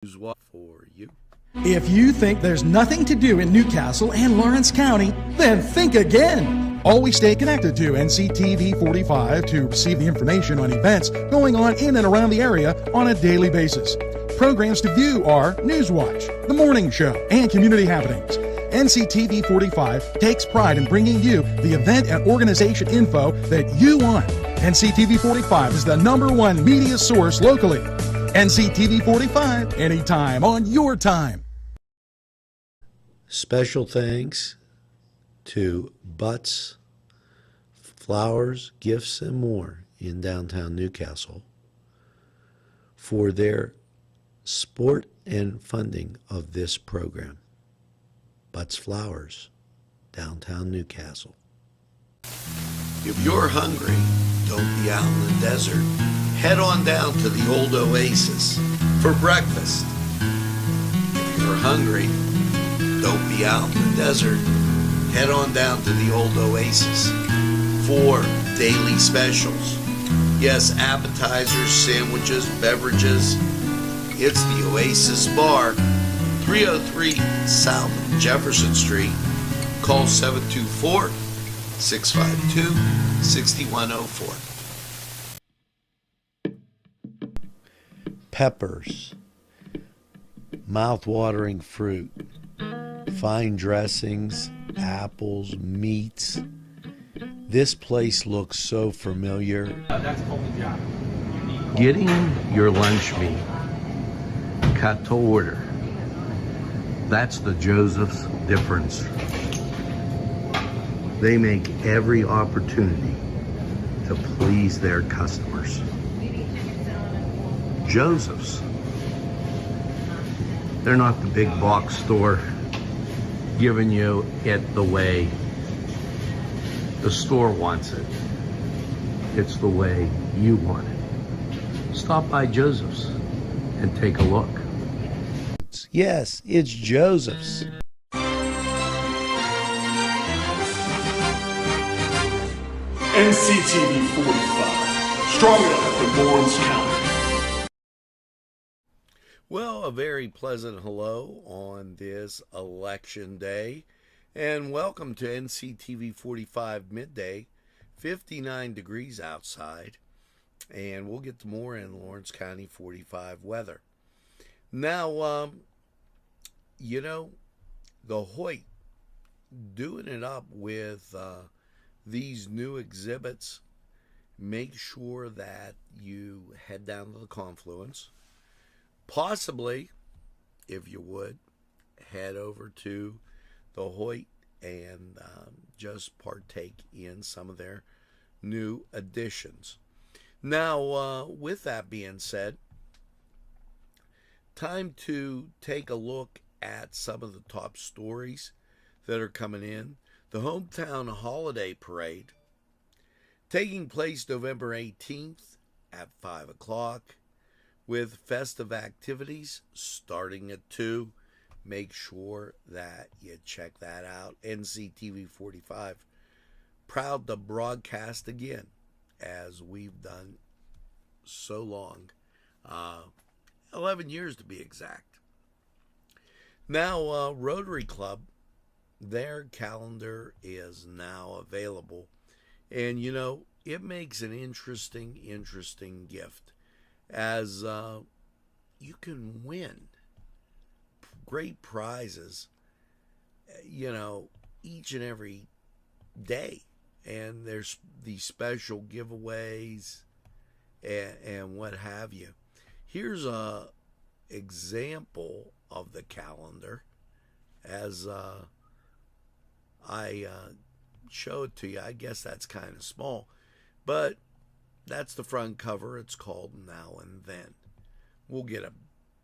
Newswatch for you. If you think there's nothing to do in Newcastle and Lawrence County, then think again. Always stay connected to NCTV45 to receive the information on events going on in and around the area on a daily basis. Programs to view are Newswatch, The Morning Show, and Community Happenings. NCTV45 takes pride in bringing you the event and organization info that you want. NCTV45 is the #1 media source locally. NCTV45, anytime on your time. Special thanks to Butts, Flowers, Gifts, and More in downtown Newcastle for their support and funding of this program. Butts Flowers, downtown Newcastle. If you're hungry, don't be out in the desert. Head on down to the old Oasis for breakfast. If you're hungry, don't be out in the desert. Head on down to the old Oasis for daily specials. Yes, appetizers, sandwiches, beverages. It's the Oasis Bar, 303 South Jefferson Street. Call 724-652-6104. Peppers, mouth-watering fruit, fine dressings, apples, meats. This place looks so familiar. Getting your lunch meat cut to order. That's the Joseph's difference. They make every opportunity to please their customers. Joseph's. They're not the big box store giving you it the way the store wants it. It's the way you want it. Stop by Joseph's and take a look. Yes, it's Joseph's. Nctv45, strong enough for Lawrence County. Well, a very pleasant hello on this election day, and welcome to NCTV45 Midday. 59 degrees outside, and we'll get to more in Lawrence County 45 weather. Now, the Hoyt doing it up with these new exhibits. Make sure that you head down to the confluence. Possibly, if you would, head over to the Hoyt and just partake in some of their new additions. Now, with that being said, time to take a look at some of the top stories that are coming in. The Hometown Holiday Parade, taking place November 18th at 5 o'clock, with festive activities starting at 2. Make sure that you check that out. NCTV45, proud to broadcast again, as we've done so long, 11 years to be exact. Now, Rotary Club, their calendar is now available, and it makes an interesting gift, as you can win great prizes, each and every day, and there's these special giveaways and what have you. Here's a example of the calendar as I show it to you. I guess that's kind of small, but that's the front cover. It's called Now and Then. We'll get a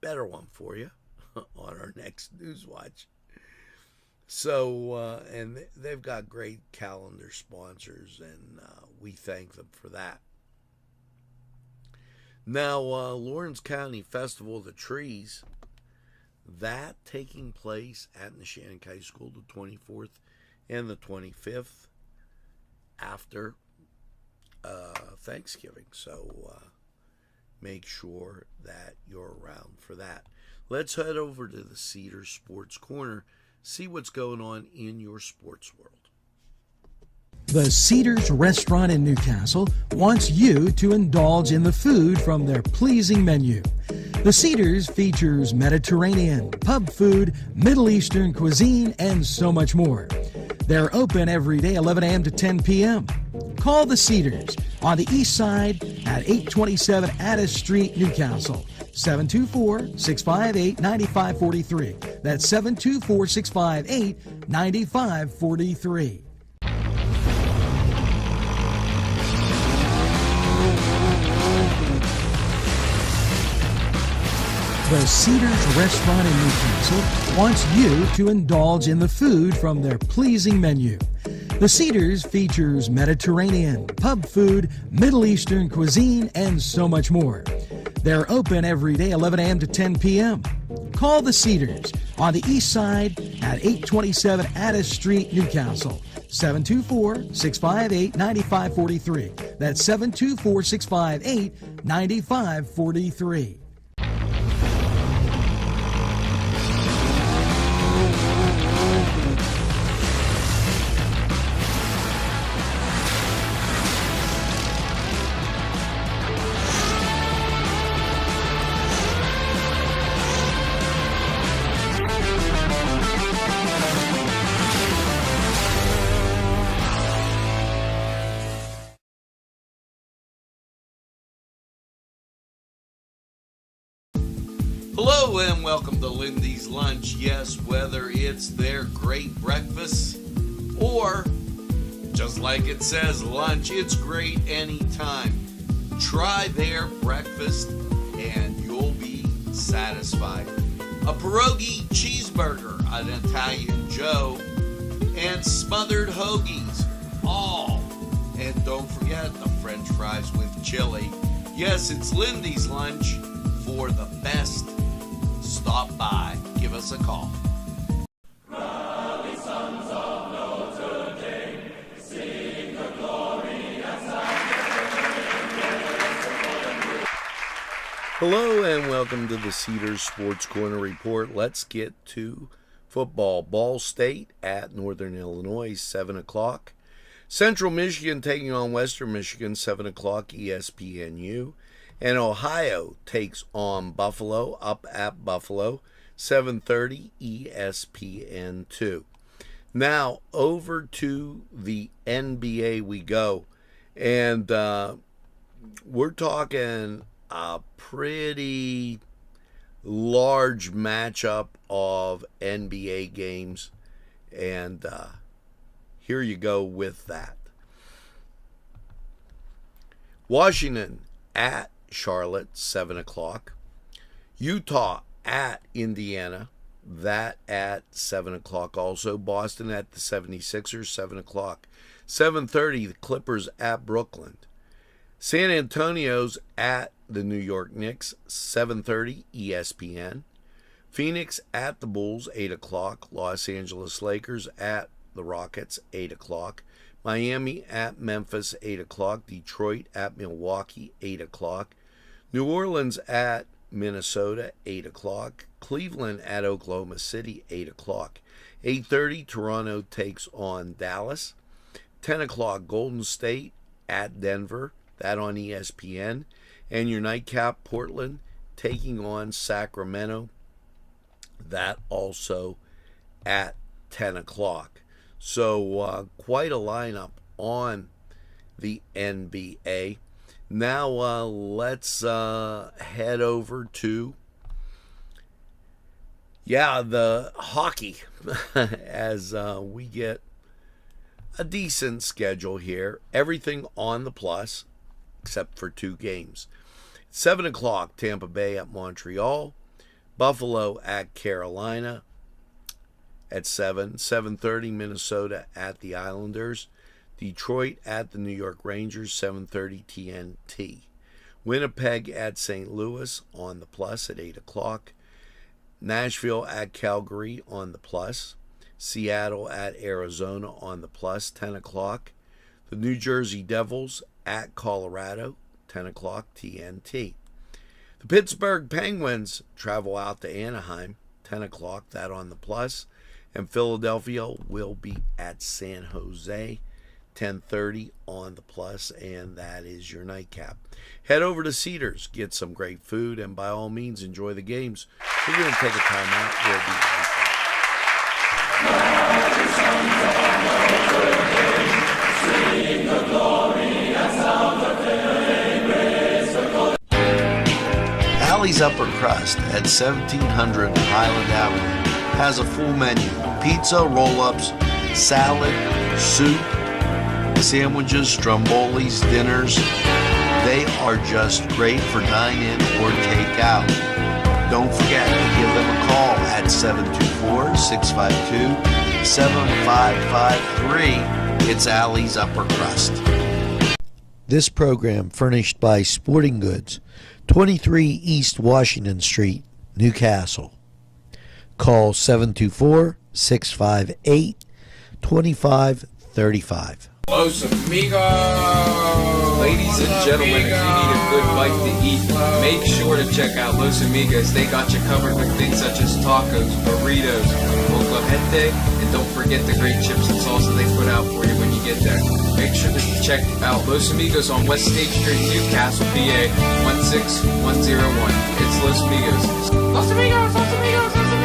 better one for you on our next Newswatch. So, and they've got great calendar sponsors, and we thank them for that. Now, Lawrence County Festival of the Trees, that taking place at Neshannock High School the 24th and the 25th after Thanksgiving. So make sure that you're around for that. let's head over to the Cedars Sports Corner, see what's going on in your sports world. The Cedars Restaurant in Newcastle wants you to indulge in the food from their pleasing menu. The Cedars features Mediterranean, pub food, Middle Eastern cuisine, and so much more. They're open every day, 11 a.m. to 10 p.m. Call the Cedars on the east side at 827 Addis Street, Newcastle. 724-658-9543. That's 724-658-9543. The Cedars Restaurant in Newcastle wants you to indulge in the food from their pleasing menu. The Cedars features Mediterranean, pub food, Middle Eastern cuisine, and so much more. They're open every day, 11 a.m. to 10 p.m. Call the Cedars on the east side at 827 Addis Street, Newcastle. 724-658-9543. That's 724-658-9543. Hello and welcome to Lindy's Lunch. Yes, whether it's their great breakfast or, just like it says, lunch, it's great anytime. Try their breakfast and you'll be satisfied. A pierogi cheeseburger, an Italian Joe, and smothered hoagies, all. And don't forget the French fries with chili. Yes, it's Lindy's Lunch. For the best, stop by. Give us a call. Hello and welcome to the Cedars Sports Corner Report. Let's get to football. Ball State at Northern Illinois, 7 o'clock. Central Michigan taking on Western Michigan, 7 o'clock, ESPNU. And Ohio takes on Buffalo, up at Buffalo, 7:30, ESPN2. Now, over to the NBA we go. And we're talking a pretty large matchup of NBA games. And here you go with that. Washington at Charlotte, 7 o'clock. Utah at Indiana, that at 7 o'clock also. Boston at the 76ers, 7 o'clock. 7:30, the Clippers at Brooklyn. San Antonio's at the New York Knicks, 7:30, ESPN. Phoenix at the Bulls, 8 o'clock. Los Angeles Lakers at the Rockets, 8 o'clock. Miami at Memphis, 8 o'clock. Detroit at Milwaukee, 8 o'clock. New Orleans at Minnesota, 8 o'clock. Cleveland at Oklahoma City, 8 o'clock. 8:30, Toronto takes on Dallas. 10 o'clock, Golden State at Denver, that on ESPN. And your nightcap, Portland taking on Sacramento, that also at 10 o'clock. So quite a lineup on the NBA. Now let's head over to, the hockey as we get a decent schedule here. Everything on the plus except for 2 games. 7 o'clock, Tampa Bay at Montreal. Buffalo at Carolina at 7. 7:30, Minnesota at the Islanders. Detroit at the New York Rangers, 7:30 TNT. Winnipeg at St. Louis on the plus at 8 o'clock. Nashville at Calgary on the plus. Seattle at Arizona on the plus, 10 o'clock. The New Jersey Devils at Colorado, 10 o'clock TNT. The Pittsburgh Penguins travel out to Anaheim, 10 o'clock, that on the Plus. And Philadelphia will be at San Jose, 10:30 on the Plus, and that is your nightcap. Head over to Cedars, get some great food, and by all means, enjoy the games. We're going to take a time out. We'll be right back. Allie's Upper Crust at 1700 Highland Avenue has a full menu: pizza, roll-ups, salad, soup, sandwiches, strombolis, dinners. They are just great for dine-in or take-out. Don't forget to give them a call at 724-652-7553. It's Allie's Upper Crust. This program furnished by Sporting Goods, 23 East Washington Street, Newcastle. Call 724-658-2535. Los Amigos! Ladies and gentlemen, if you need a good bite to eat, make sure to check out Los Amigos. They got you covered with things such as tacos, burritos, mocajete, and don't forget the great chips and salsa they put out for you when you get there. Make sure to check out Los Amigos on West State Street, Newcastle, PA, 16101. It's Los Amigos. Los Amigos! Los Amigos! Los Amigos!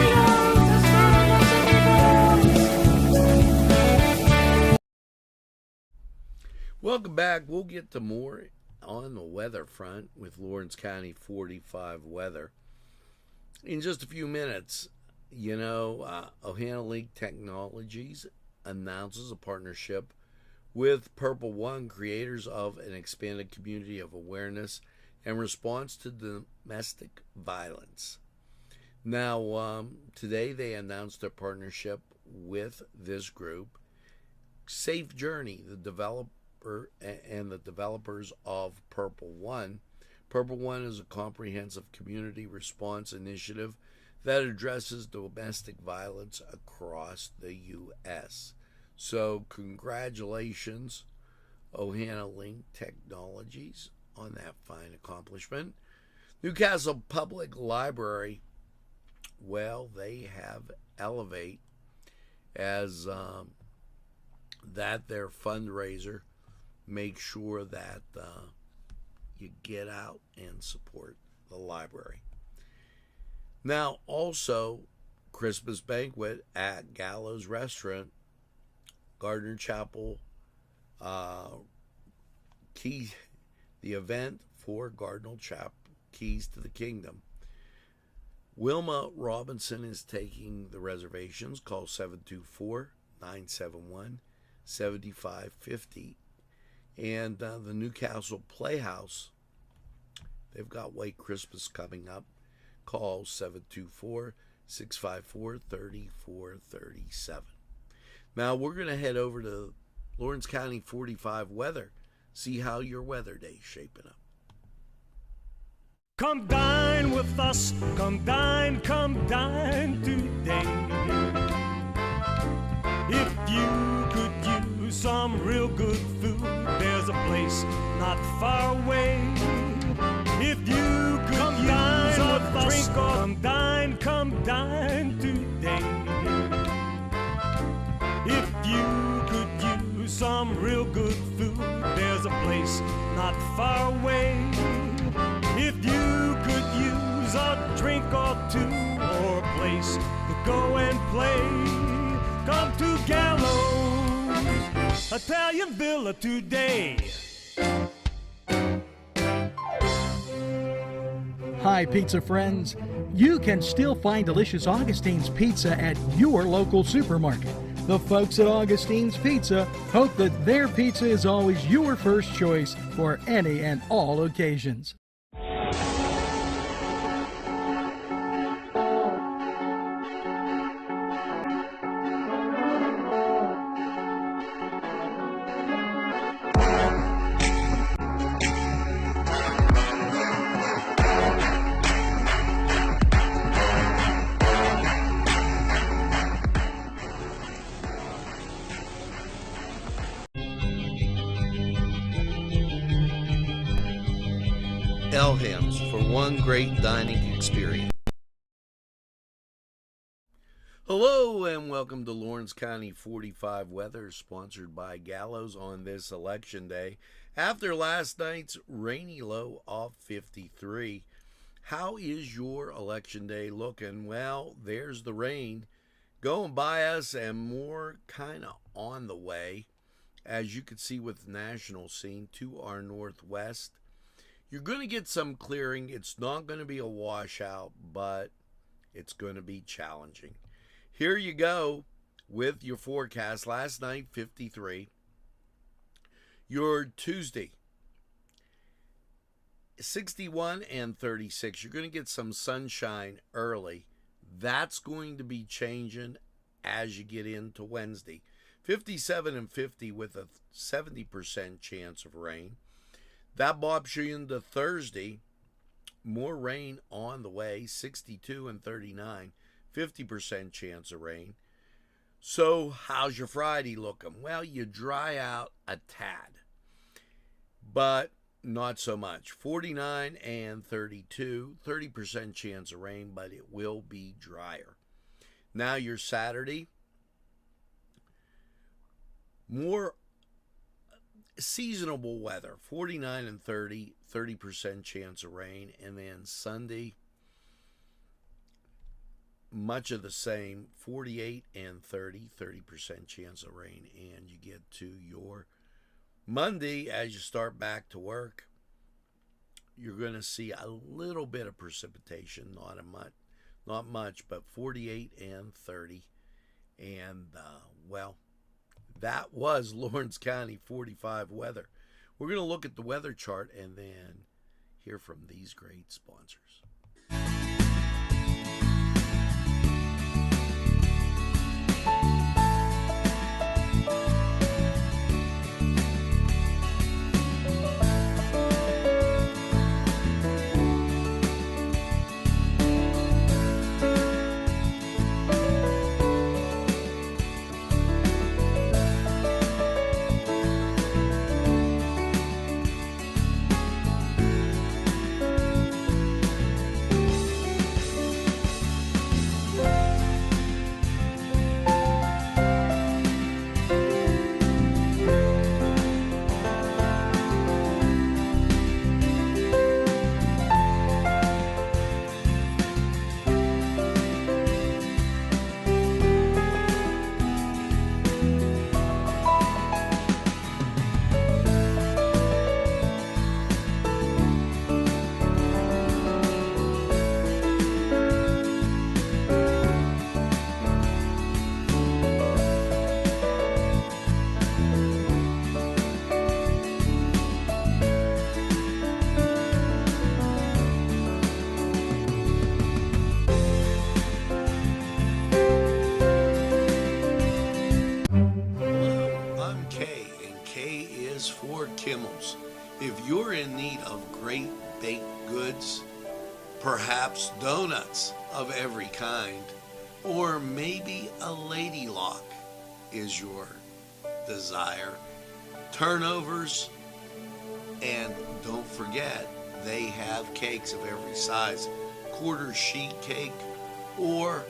Welcome back. We'll get to more on the weather front with Lawrence County 45 weather in just a few minutes. You know, Ohana League Technologies announces a partnership with Purple One, creators of an expanded community of awareness and response to domestic violence. Now, today they announced a partnership with this group, Safe Journey, the developer and the developers of Purple One. Purple One is a comprehensive community response initiative that addresses domestic violence across the U.S. So congratulations, Ohana Link Technologies, on that fine accomplishment. Newcastle Public Library, well, they have Elevate as that their fundraiser. Make sure that you get out and support the library. Now, also, Christmas banquet at Gallows Restaurant, Gardner Chapel, key, the event for Gardner Chapel, Keys to the Kingdom. Wilma Robinson is taking the reservations. Call 724-971-7550. And the Newcastle Playhouse, they've got White Christmas coming up. Call 724-654-3437. Now we're going to head over to Lawrence County 45 weather, see how your weather day's shaping up. Come dine with us, come dine today. If you could use some real good food, there's a place not far away. If you could come use a drink or come dine today. If you could use some real good food, there's a place not far away. If you could use a drink or two or a place to go and play, come to Gallows Italian Villa today. Hi, pizza friends. You can still find delicious Augustine's Pizza at your local supermarket. The folks at Augustine's Pizza hope that their pizza is always your first choice for any and all occasions. Pelhams for one great dining experience. Hello and welcome to Lawrence County 45 Weather, sponsored by Gallows on this election day. After last night's rainy low of 53, how is your election day looking? Well, there's the rain going by us and more kind of on the way, as you can see with the national scene to our northwest. You're going to get some clearing. It's not going to be a washout, but it's going to be challenging. Here you go with your forecast. Last night, 53. Your Tuesday, 61 and 36. You're going to get some sunshine early. That's going to be changing as you get into Wednesday. 57 and 50 with a 70% chance of rain. That bobs you into Thursday. More rain on the way. 62 and 39. 50% chance of rain. So how's your Friday looking? Well, you dry out a tad, but not so much. 49 and 32, 30% chance of rain, but it will be drier. Now your Saturday, more seasonable weather. 49 and 30, 30% chance of rain. And then Sunday, much of the same, 48 and 30, 30% chance of rain. And you get to your Monday, as you start back to work, you're going to see a little bit of precipitation, not much, but 48 and 30. And, well, that was Lawrence County 45 weather. We're going to look at the weather chart and then hear from these great sponsors. If you're in need of great baked goods, perhaps donuts of every kind, or maybe a lady lock is your desire, turnovers, and don't forget, they have cakes of every size, quarter sheet cake or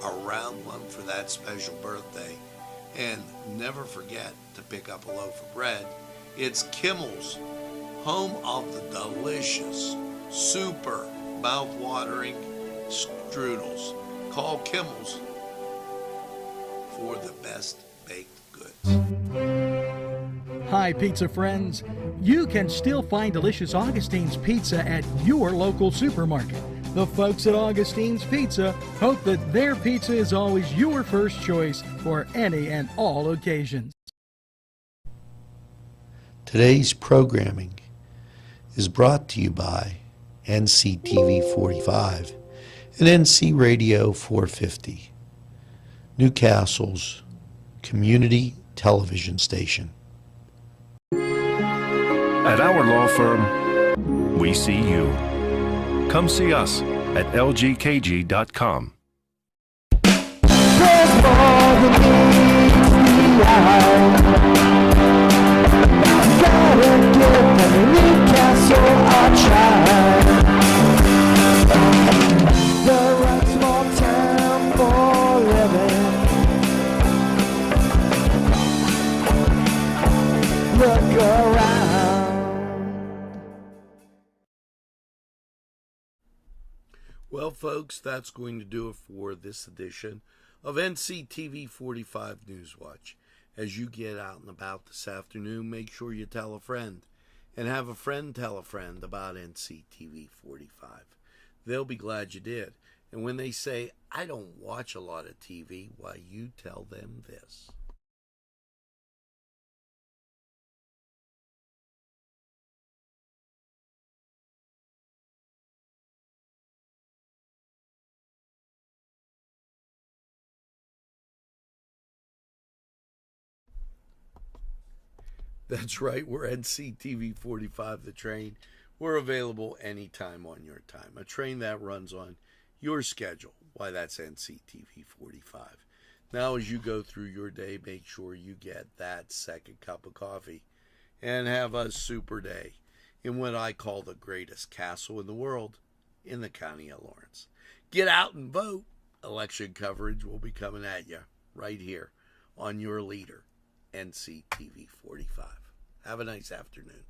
a round one for that special birthday. And never forget to pick up a loaf of bread. It's Kimmel's, home of the delicious, super mouth-watering strudels. Call Kimmel's for the best baked goods. Hi, pizza friends. You can still find delicious Augustine's Pizza at your local supermarket. The folks at Augustine's Pizza hope that their pizza is always your first choice for any and all occasions. Today's programming is brought to you by Nctv45 and NC Radio 450, Newcastle's community television station. At our law firm, we see you. Come see us at lgkg.com. There's more than meets the eye. Gotta give them Newcastle a try. Well, folks, that's going to do it for this edition of NCTV45 Newswatch. As you get out and about this afternoon, make sure you tell a friend, and have a friend tell a friend about NCTV45. They'll be glad you did. And when they say, I don't watch a lot of TV, why, you tell them this. That's right, we're NCTV45, the train. We're available anytime on your time. A train that runs on your schedule. Why, that's NCTV45. Now, as you go through your day, make sure you get that second cup of coffee and have a super day in what I call the greatest castle in the world, in the county of Lawrence. Get out and vote. Election coverage will be coming at you right here on your leader, NCTV45. Have a nice afternoon.